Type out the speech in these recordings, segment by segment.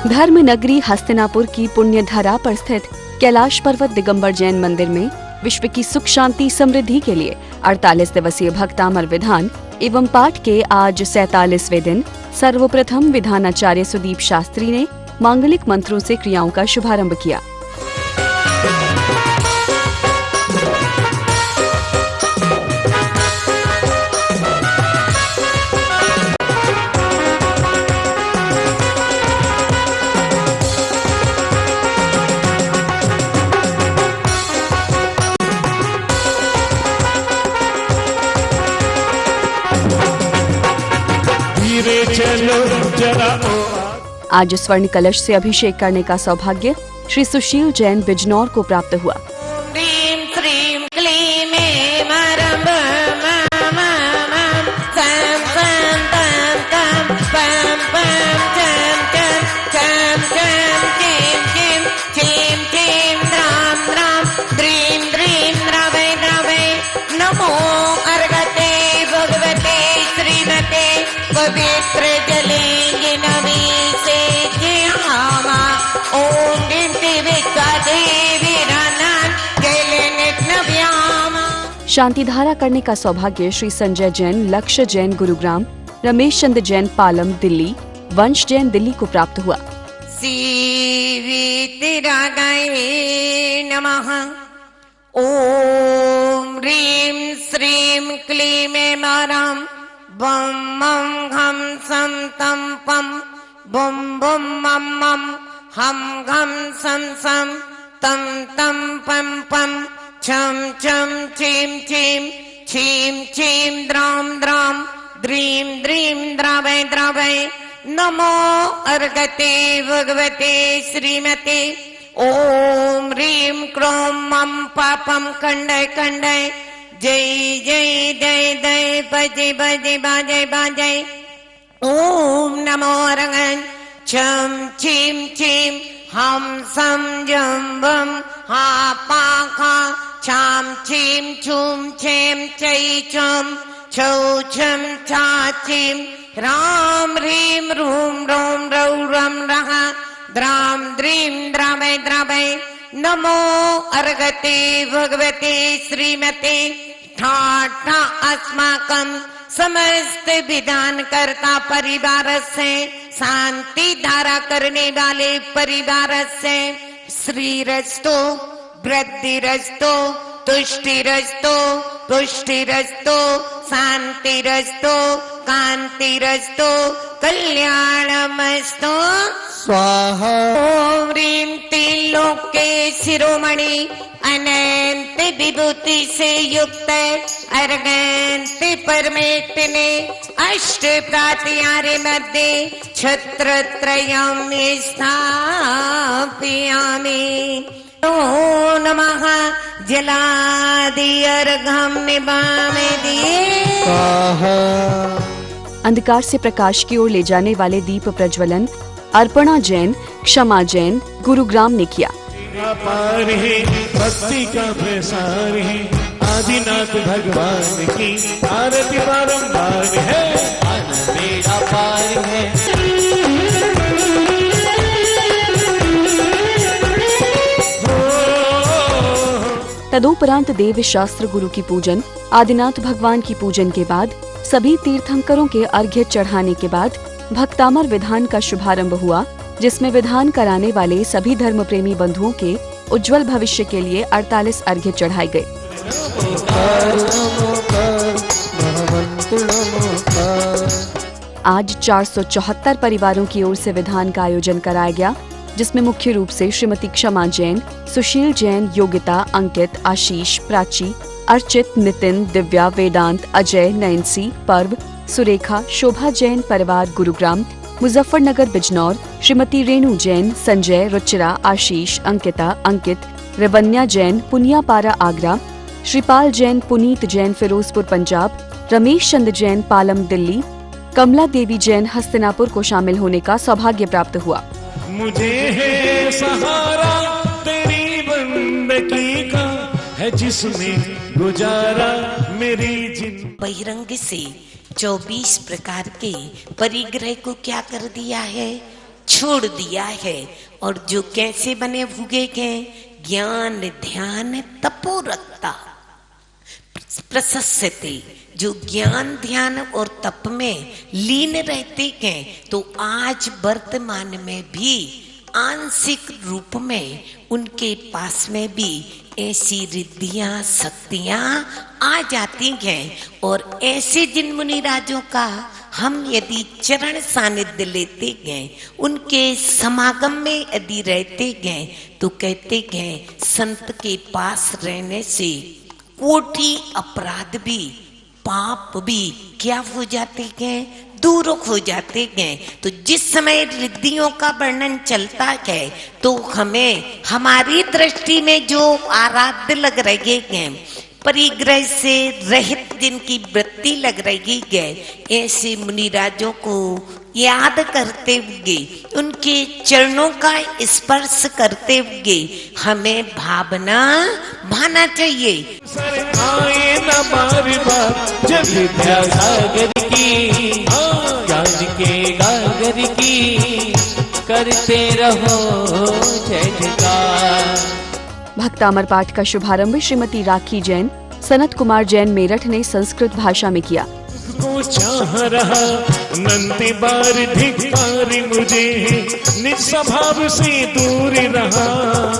धर्म नगरी हस्तिनापुर की पुण्य धरा पर स्थित कैलाश पर्वत दिगंबर जैन मंदिर में विश्व की सुख शांति समृद्धि के लिए 48 दिवसीय भक्तामर विधान एवं पाठ के आज 47वें दिन सर्वप्रथम विधानाचार्य सुदीप शास्त्री ने मांगलिक मंत्रों से क्रियाओं का शुभारंभ किया। आज स्वर्ण कलश से अभिषेक करने का सौभाग्य श्री सुशील जैन बिजनौर को प्राप्त हुआ। शांति धारा करने का सौभाग्य श्री संजय जैन लक्ष्य जैन गुरुग्राम, रमेश चंद्र जैन पालम दिल्ली, वंश जैन दिल्ली को प्राप्त हुआ। नमः। ओम ह्रीं श्रीं क्लीं मारं बम मम घम सम तम पम बुम बुम मम मम हम घम सम सम तम तम पम पम छम छम छीम छीम छीम छीम द्राम द्राम द्रीं द्रीं द्रावय द्रावय नमो अर्घते भगवते श्रीमते। ओम ह्रीं क्रों मम पापम खंडय खंडय जय जय दय दय बजे बजे बाजय बाजय। ओम नमो रंगन छम छीम छीम हम सम जम बम हा पा खा छाम छीम छूम छेम चै छम छौ छम छा छीम राम ह्रीं रूम रोम रौ रम रहा द्राम द्रीं द्रावय द्रावय नमो अर्घते भगवते श्रीमते। ठाठा अस्माकं समस्त विधान करता परिवार से शांति धारा करने वाले परिवार से श्रीरस्तो वृद्धिरस्तो तुष्टिरस्तो पुष्टिरस्तो शांतिरस्तो कांतिरस्तो कल्याणमस्तो स्वाहा। ओम ह्रीं त्रिलोके शिरोमणि अनंत विभूति से युक्त अर्घंत परमेष्ठिने अष्ट प्रात्यारे मध्ये छत्रत्रयं स्थापयामि। ओ नमः जलादि अर्घं निभामे दिए। अंधकार से प्रकाश की ओर ले जाने वाले दीप प्रज्वलन अर्पणा जैन, क्षमा जैन, गुरुग्राम ने किया। पार है भक्ति का प्रसार है, आदिनाथ भगवान की आरती बारंबार है, मेरा पार है। तदोपरांत देव शास्त्र गुरु की पूजन, आदिनाथ भगवान की पूजन के बाद सभी तीर्थंकरों के अर्घ्य चढ़ाने के बाद भक्तामर विधान का शुभारंभ हुआ, जिसमें विधान कराने वाले सभी धर्म प्रेमी बंधुओं के उज्जवल भविष्य के लिए 48 अर्घ्य चढ़ाए गए। आज 474 परिवारों की ओर से विधान का आयोजन कराया गया, जिसमें मुख्य रूप से श्रीमती क्षमा जैन, सुशील जैन, योगिता, अंकित, आशीष, प्राची, अर्चित, नितिन, दिव्या, वेदांत, अजय, नैन्सी, पर्व, सुरेखा, शोभा जैन परिवार गुरुग्राम, मुजफ्फरनगर बिजनौर, श्रीमती रेणु जैन, संजय, रुचिरा, आशीष, अंकिता, अंकित, रेवन्या जैन, पुनियापारा आगरा, श्रीपाल जैन, पुनीत जैन, फिरोजपुर पंजाब, रमेश चंद्र जैन, पालम दिल्ली, कमला देवी जैन, हस्तिनापुर को शामिल होने का सौभाग्य प्राप्त हुआ। मुझे है सहारा तेरी बंदगी का है, जिसमें गुजारा मेरी जिंदगी। बहिरंग से 24 प्रकार के परिग्रह को क्या कर दिया है, छोड़ दिया है। और जो कैसे बने हुए हैं, ज्ञान ध्यान तपोरक्ता प्रशस्यते, जो ज्ञान ध्यान और तप में लीन रहते हैं, तो आज वर्तमान में भी आंशिक रूप में उनके पास में भी ऐसी रिद्धियां शक्तियां आ जाती हैं। और ऐसे जिन मुनि राजों का हम यदि चरण सानिध्य लेते हैं, उनके समागम में यदि रहते हैं, तो कहते हैं संत के पास रहने से कोटि अपराध भी पाप भी क्या हो जाते हैं, दूर हो जाते हैं। तो जिस समय रिद्धियों का वर्णन चलता है, तो हमें हमारी दृष्टि में जो आराध्य लग रहे हैं, परिग्रह से रहित जिनकी वृत्ति लग रही है, ऐसे मुनिराजों को याद करते हुए, उनके चरणों का स्पर्श करते हुए हमें भाना चाहिए। आए न बार बार जब विद्या सागर की, ज्ञान के गागर की, करते रहो जय जयकार। भक्तामर पाठ का शुभारंभ श्रीमती राखी जैन, सनत कुमार जैन मेरठ ने संस्कृत भाषा में किया। को चाह रहा नंदी बार धिक्कारी मुझे, निज स्वभाव से दूर रहा।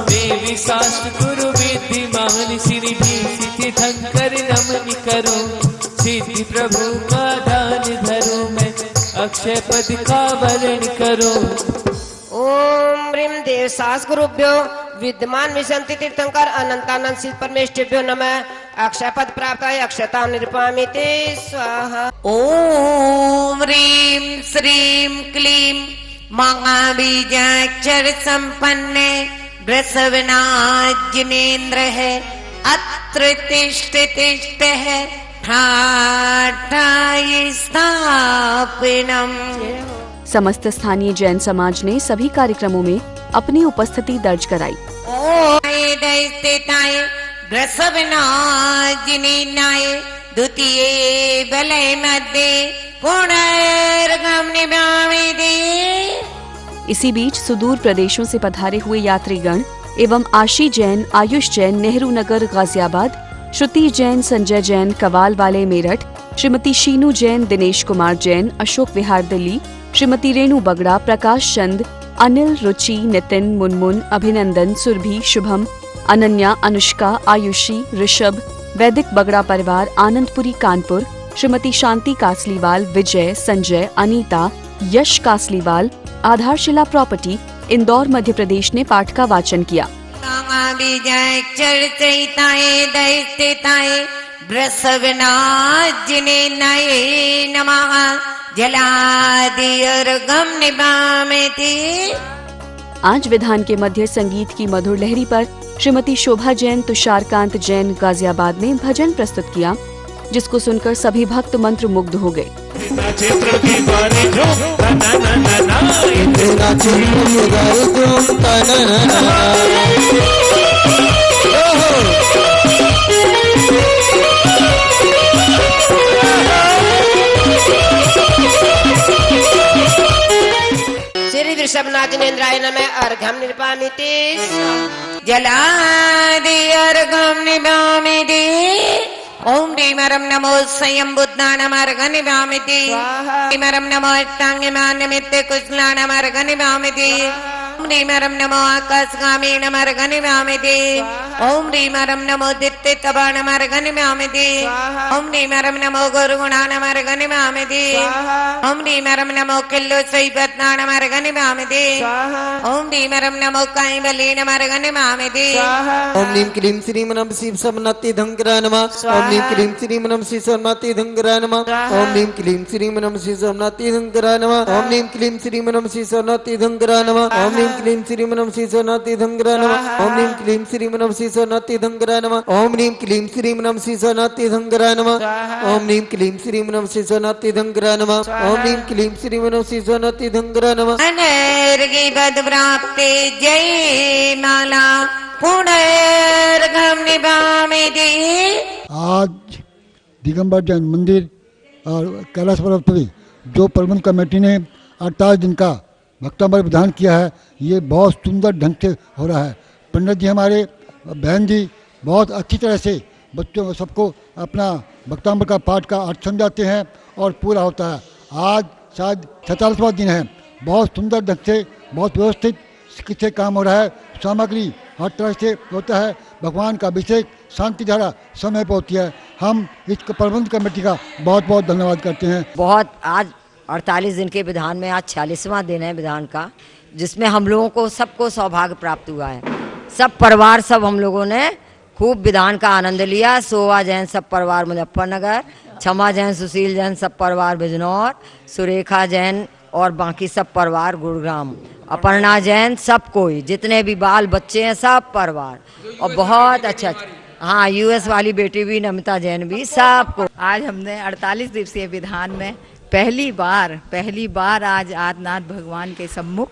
देवी शास्त्र गुरु विद्यमान सिद्धि सिद्धि धंकर नमन करो, सिद्धि प्रभु का दान धरो, मैं अक्षय पद का वर्ण करो। ओम ह्रीं देव सास गुरुभ्यो विद्यमान विशंति तीर्थंकर अनंतानंद शिव परमेष्ठिभ्यो नमः। अक्षय पद प्राप्त अक्षता निरूपयामि स्वाहा। ओम ह्रीं श्रीं क्लीं महाबीजाक्षर संपन्ने वृषभनाथ जिनेन्द्र है, अत्र तिष्ठ तिष्ठ है ठाठाय स्थापनम। समस्त स्थानीय जैन समाज ने सभी कार्यक्रमों में अपनी उपस्थिति दर्ज कराई। द्वितीय बलय मध्य पुनर्गम निभावेदे। इसी बीच सुदूर प्रदेशों से पधारे हुए यात्रीगण एवं आशी जैन, आयुष जैन, नेहरू नगर गाजियाबाद, श्रुति जैन, संजय जैन, कवाल वाले मेरठ, श्रीमती शीनू जैन, दिनेश कुमार जैन, अशोक विहार दिल्ली, श्रीमती रेणु बगड़ा, प्रकाश चंद, अनिल, रुचि, नितिन, मुनमुन, अभिनंदन, सुरभि, शुभम, अनन्या, अनुष्का, आयुषी, ऋषभ, वैदिक बगड़ा परिवार, आनंदपुरी कानपुर, श्रीमती शांति कासलीवाल, विजय, संजय, अनीता, यश कासलीवाल, आधारशिला प्रॉपर्टी, इंदौर मध्य प्रदेश ने पाठ का वाचन किया। वृषभनाथ जिनेन्द्राय नमः। जलादिर्गम निभामेति। आज विधान के मध्य संगीत की मधुर लहरी पर श्रीमती शोभा जैन, तुषारकांत जैन गाजियाबाद ने भजन प्रस्तुत किया, जिसको सुनकर सभी भक्त मंत्र मुग्ध हो गए। श्री वृषभनाथ जिनेन्द्राय नमः। अर्घ्यं निरूपयामि जलादि अर्घ्यं निभामेति। ओम ह्रीमरं नमो स्वयं बुद्धानामर्घ्यं निभामेति। ह्रीमरं नमो अष्टांगिमान्यमित्ते कुशलानामर्घ्यं निभामेति। ओम ह्रीमरं नमो आकाशगामिनमर्घ्यं निभामेति। ओम ह्रीमरं नमो दित्तितवानमर्घ्यं निभामेति। ओम ह्रीमरं नमो गुरुगुणानमर्घ्यं निभामेति। ओम ह्रीमरं नमो किल्लो सैपत्नानमर्घ्यं निभामेति। ओम ह्रीमरं नमो कैवल्यनमर्घ्यं निभामेति। ओम नीम क्लीं श्रीं नमः शिव समनति धंकराय नमः। ओम नीम क्लीं श्रीं नमः शिव समनति धंकराय नमः। ओम नीम क्लीं श्रीं नमः शिव समनति धंकराय नमः। ओम नीम क्लीं श्रीं नमः शिव समनति धंकराय नमः। ओम नीम क्लीं श्रीं नमः शिव समनति धंकराय नमः। ओम नीम क्लीं श्रीं नमः शिव समनति धंकराय नमः। ओम नीम क्लीं श्रीं नमः शिव समनति धंकराय नमः। ओम नीम क्लीं श्रीं नमः शिव समनति धंकराय नमः। ओम नीम क्लीं श्रीं नमः शिव समनति धंकराय नमः। अनर्घ्य पद प्राप्ते जय माला पुनर्गम निभामेति। आज दिगंबर जैन मंदिर और कैलाश पर्वत जो प्रबंध कमेटी ने 28 दिन का भक्तामृत विधान किया है, ये बहुत सुंदर ढंग से हो रहा है। पंडित जी हमारे बहन जी बहुत अच्छी तरह से बच्चों सबको अपना भक्तामृत का पाठ का अर्थ समझाते हैं और पूरा होता है। आज शायद 47वां दिन है, बहुत सुंदर ढंग से बहुत व्यवस्थित से काम हो रहा है। सामग्री हर तरह से होता है। भगवान का अभिषेक शांति धारा समय पर होती है। हम इस प्रबंध कमेटी का बहुत बहुत धन्यवाद करते हैं। बहुत आज 48 दिन के विधान में आज 46वां दिन है विधान का, जिसमें हम लोगों को सबको सौभाग्य प्राप्त हुआ है। सब परिवार सब हम लोगों ने खूब विधान का आनंद लिया। सोवा जैन सब परिवार मुजफ्फरनगर, क्षमा जैन सुशील जैन सब परिवार बिजनौर, सुरेखा जैन और बाकी सब परिवार गुरुग्राम, अपर्णा जैन, सब कोई जितने भी बाल बच्चे हैं सब परिवार, और बहुत अच्छा। हाँ, यूएस वाली बेटी भी नमिता जैन भी, सबको। आज हमने 48 दिवसीय विधान में पहली बार आज आदिनाथ भगवान के सम्मुख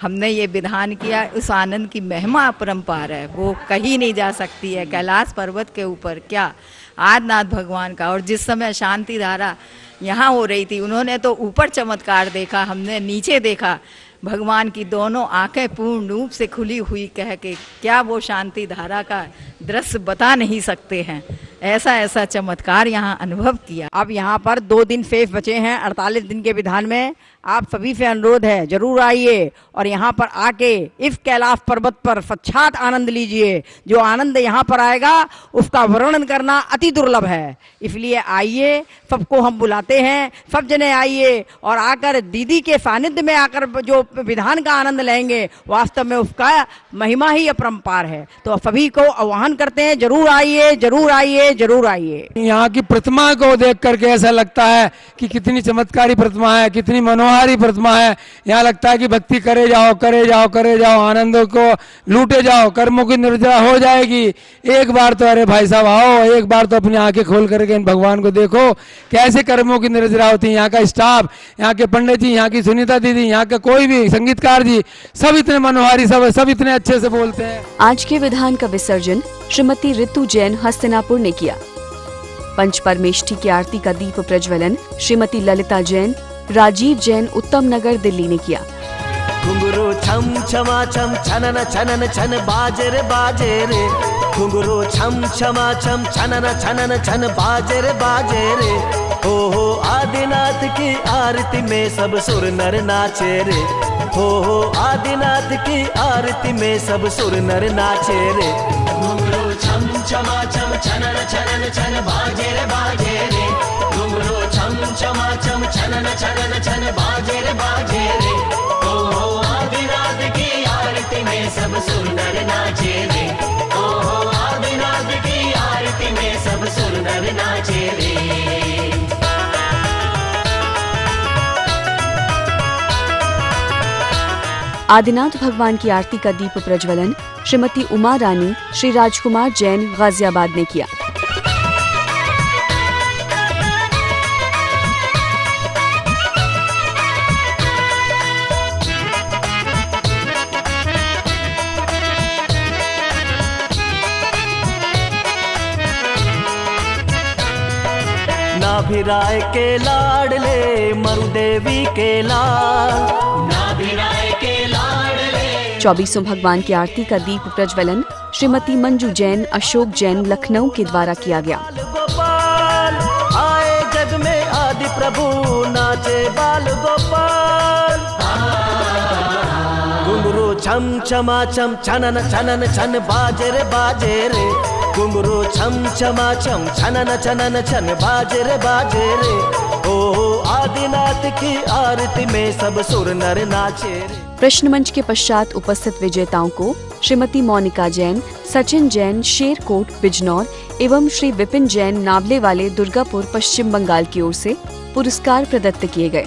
हमने ये विधान किया। उस आनंद की महिमा अपरंपार है, वो कही नहीं जा सकती है। कैलाश पर्वत के ऊपर क्या आदिनाथ भगवान का, और जिस समय शांति धारा यहाँ हो रही थी, उन्होंने तो ऊपर चमत्कार देखा, हमने नीचे देखा। भगवान की दोनों आंखें पूर्ण रूप से खुली हुई कह के क्या वो शांति धारा का दृश्य बता नहीं सकते हैं। ऐसा ऐसा चमत्कार यहाँ अनुभव किया। अब यहाँ पर 2 दिन शेष बचे हैं 48 दिन के विधान में। आप सभी से अनुरोध है, जरूर आइए और यहाँ पर आके इस कैलाश पर्वत पर साक्षात आनंद लीजिए। जो आनंद यहाँ पर आएगा उसका वर्णन करना अति दुर्लभ है, इसलिए आइए, सबको हम बुलाते हैं, सब जने आइए और आकर दीदी के सानिध्य में आकर जो विधान का आनंद लेंगे, वास्तव में उसका महिमा ही अपरंपार है। तो सभी को आह्वान करते हैं, जरूर आइए, जरूर आइए, जरूर आइए। यहाँ की प्रतिमा को देख करके ऐसा लगता है कि कितनी चमत्कारी प्रतिमा है, कितनी मनोहारी प्रतिमा है। यहाँ लगता है कि भक्ति करे जाओ, करे जाओ, करे जाओ, आनंद को लूटे जाओ, कर्मों की निर्जरा हो जाएगी। एक बार तो अरे भाई साहब आओ, एक बार तो अपनी आंखें खोल करके इन भगवान को देखो कैसे कर्मों की निर्जरा होती है। यहाँ का स्टाफ, यहाँ के पंडित जी, यहाँ की सुनीता दीदी, यहाँ का कोई भी संगीतकार जी, सब इतने मनोहारी, सब इतने अच्छे से बोलते हैं। आज के विधान का विसर्जन श्रीमती ऋतु जैन हस्तिनापुर ने किया। पंच परमेष्ठी की आरती का दीप प्रज्वलन श्रीमती ललिता जैन, राजीव जैन, उत्तम नगर, दिल्ली ने किया। घुंघरू छम छमा छम छनन छनन छन बाजे रे, घुंघरू छम छमा छम छनन छन बाजे रे। हो आदिनाथ की आरती में सब सुर नर नाचे रे, हो आदिनाथ की आरती में सब सुर नर नाचे रे। घुंघरू छम छमा छम छनन छन बाजे रे, घुंघरू छम छमा छम छनन छन बाजे रे। हो आदिनाथ की आरती में सब सुर नर नाचे रे, हो आदिनाथ की आरती में सब सुर नर नाचे रे। आदिनाथ भगवान की आरती का दीप प्रज्वलन श्रीमती उमा रानी, श्री राजकुमार जैन, गाजियाबाद ने किया। नाभिराय के लाडले मरुदेवी के लाल, नाभिराय के लाडले। 24 भगवान की आरती का दीप प्रज्वलन श्रीमती मंजू जैन, अशोक जैन, लखनऊ के द्वारा किया गया। गोपाल आए जग में आदि प्रभु नाचे बाल गोपाल। घुंघरू छम छमा छम छनन छन बाजे रे, घुंघरू छम छमा छम छनन छन बाजे रे। ओ आदिनाथ की आरती में सब सुर नर नाचे रे। प्रश्न मंच के पश्चात उपस्थित विजेताओं को श्रीमती मोनिका जैन, सचिन जैन, शेरकोट, बिजनौर एवं श्री विपिन जैन, नावले वाले, दुर्गापुर, पश्चिम बंगाल की ओर से पुरस्कार प्रदत्त किए गए।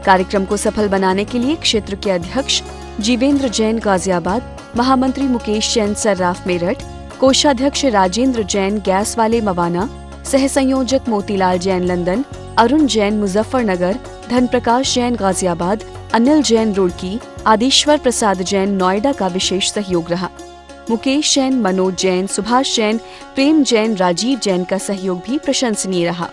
कार्यक्रम को सफल बनाने के लिए क्षेत्र के अध्यक्ष जीवेंद्र जैन, गाजियाबाद, महामंत्री मुकेश जैन, सर्राफ, मेरठ, कोषाध्यक्ष राजेंद्र जैन, गैस वाले, मवाना, सह संयोजक मोतीलाल जैन, लंदन, अरुण जैन, मुजफ्फरनगर, धनप्रकाश जैन, गाजियाबाद, अनिल जैन, रुड़की, आदिश्वर प्रसाद जैन, नोएडा का विशेष सहयोग रहा। मुकेश जैन, मनोज जैन, सुभाष जैन, प्रेम जैन, राजीव जैन का सहयोग भी प्रशंसनीय रहा।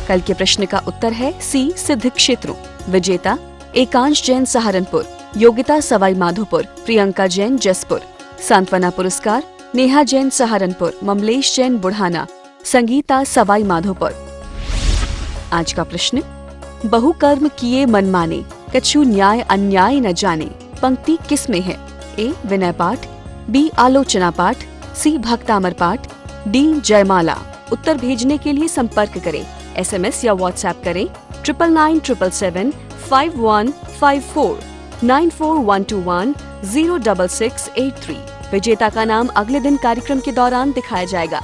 कल के प्रश्न का उत्तर है सी, सिद्ध क्षेत्रों। विजेता एकांश जैन सहारनपुर, योगिता सवाई माधोपुर, प्रियंका जैन जसपुर। सांत्वना पुरस्कार नेहा जैन सहारनपुर, ममलेश जैन बुढ़ाना, संगीता सवाई माधोपुर। आज का प्रश्न, बहुकर्म किए मन माने, कछु न्याय अन्याय न जाने, पंक्ति किस में है? ए विनय पाठ, बी आलोचना पाठ, सी भक्तामर पाठ, डी जयमाला। उत्तर भेजने के लिए संपर्क करें, SMS या WhatsApp करें 999777 5154 9412106683। विजेता का नाम अगले दिन कार्यक्रम के दौरान दिखाया जाएगा।